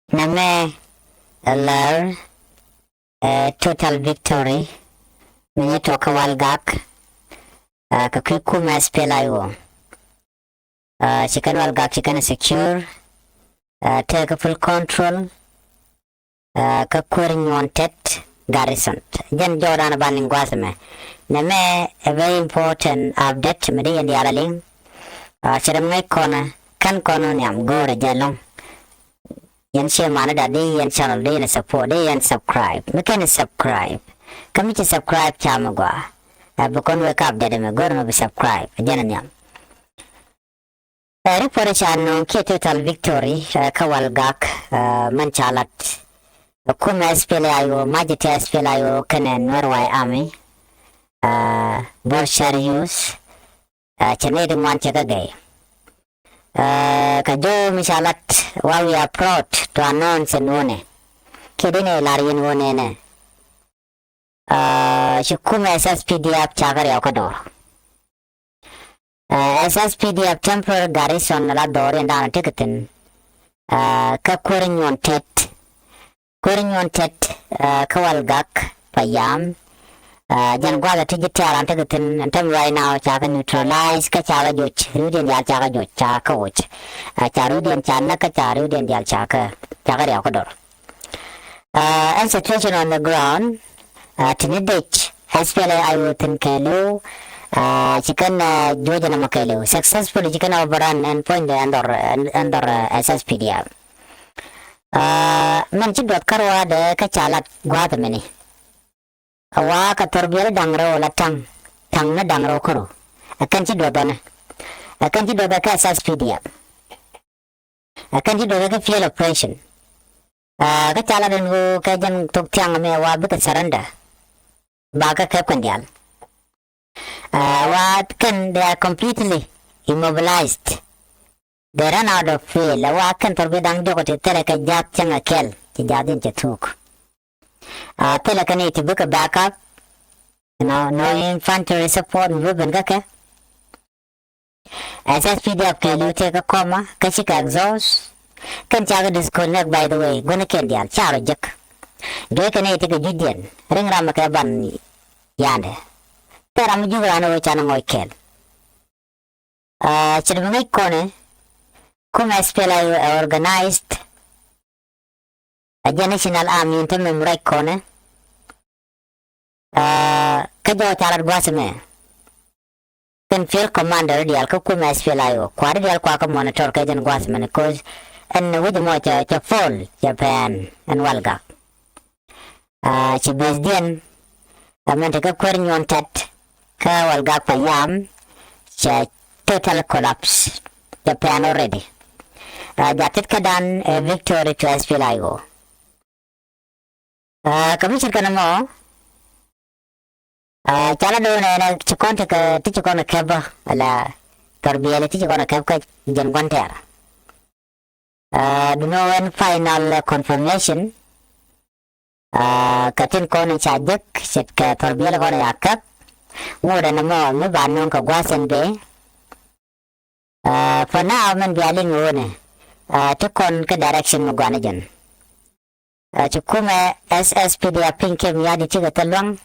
Name allow total victory. Mwenye toka walgak kakikuma spela yo. Chicken walgak chicken secure. Take full control. Kakuring wanted garrison. Jan Jordan banning guasme. Name a very important update. Medi and the alaling. Chiramay corner. Kan kono nyam gore jalong. Yan share mana dadi yan channel day na support day yan subscribe. Mekan subscribe. Kami ci subscribe chama gwa. Bukon wake up dede me gore no subscribe. Janan yam. Report channel ke total victory kawal gak man chalat. Kuma SPLA ayo majete SPLA ayo kene Norway Army. Borshar use. Chane de man chaka gay. Kajo misalat while we are proud to announce and one. Kedine larian one ne. Shukuma SSPDF chagari okador. SSPDF temporary garrison la door and down ticketing. Kakuring wanted. Kuring wanted kawalgak payam. Jan gwada tigital and ticketing and time right now chaka neutralize kachaga juch. Rudian yal chaka juch chaka wuch. Charudian chanaka charudian yal chaka chagari okador. And situation on the ground. Tinidich SPLA ayutin kelu chicken Georgia namakelu successfully chicken overrun and point under SSPDF. Manchi dot karwa de kachalat guatamini. Awa katorbiyal dangro la tang na dangro kuro. Akanchi dodana. Akanchi dodaka SSPDF. Akanchi dodaka field operation. Kachalat ngu kajan tuk tiang me wa buka surrender. Baga Kapandial. What can they are completely immobilized. They run out of fuel. What can Torbidang Dogote Teleka Jat Changa Kel, Tijadin Chatuk. Telekani to book a backup. No infantry support in Ruben Gaka. SSPDF Kelu take a comma, Kashika exhaust. Can Chaga disconnect by the way, Gonna Kendial, Charajak. Dekane take a Judian, Ring Ramakaban Yande. Teram Jugano Chanangoy Kel. Chirmay Kone, Kuma SPLA organized a national army in Temem Kone. Kajo Tarat Guasame. Then field commander, the Alcocuma SPLA, Quadrial Quaka monitor Kajan Guasman, cause and with the mocha, fall, Japan, and Walga. She was then a mental querying on tet, Kawal Gapayam, she total collapse. Japan already. Jatit Kadan a victory to SPLIO. Commission Kanamo Chaladon and Chikonta Tichikona Keba, la Torbiela Tichikona Kebka Jan Guanter. Do no one final confirmation. Katin Kona Chajak, Sit Torbiela Gona Yakap, more than a more, no banon ka Guasan Bay. For now, man bialing one. Tukon ka direction mo Guanajan. Chukuma SSPDF Pinkim Yadi Chigatalong,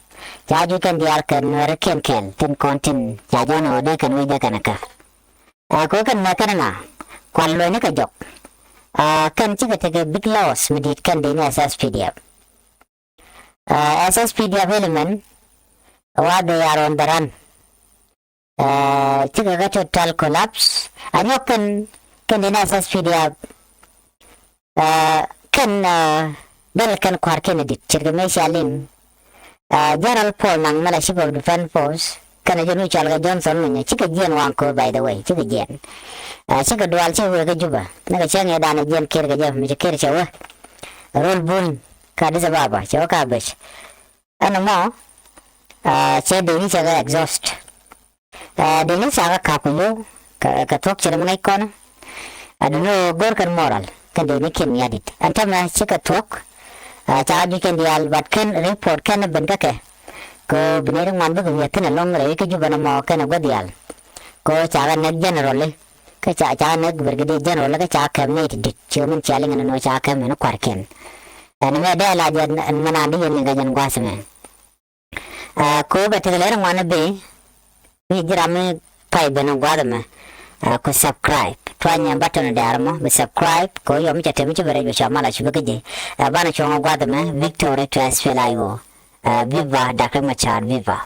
Jaju can the Alcan, Narakan Kel, Tin Contin, Jajan or Dekan with the Kanaka. Kokan Makarana, Qualonica Jok. Can Chiga take a big loss with it can be SSPDF. SSPDF element, what they are on the run. Chiga total collapse. And you can the SSPDF can Belkan Quar Kennedy, Chirgamesha Lin. General Paul Nang Malaship of Defense Force, Canadian Chalga Johnson, Chicka Jen Wanko, by the way, Chicka Jen. Chicka Dual Chiva Juba, Nagachanga Dana Jen Kirga, Michakircha, Roll Boon, Kadizababa, Chokabish. And more, said the Nisha exhaust. The Nisha Kapulo, Katok Chiramaikon. I don't know, Gorkan moral, can they make him yadit. And Tama Chicka talk. Charge can the but can report can Bentake. Go Benering one book of Yatin along the Rikajubana can of Godial. Go Chara net generally. ka cha na brigadier general ka cha kam ne dit chairman chaling no cha kam no kwarken ana me da la jan mana di ni ga jan gwasme ko ba te le wana be ni jirame pai beno gwadame ko subscribe twanya button darmo be subscribe ko yo mi chate mi chibere jo chamala chibeje bana chongo gwadame victory transfer live viva Dr. Machar viva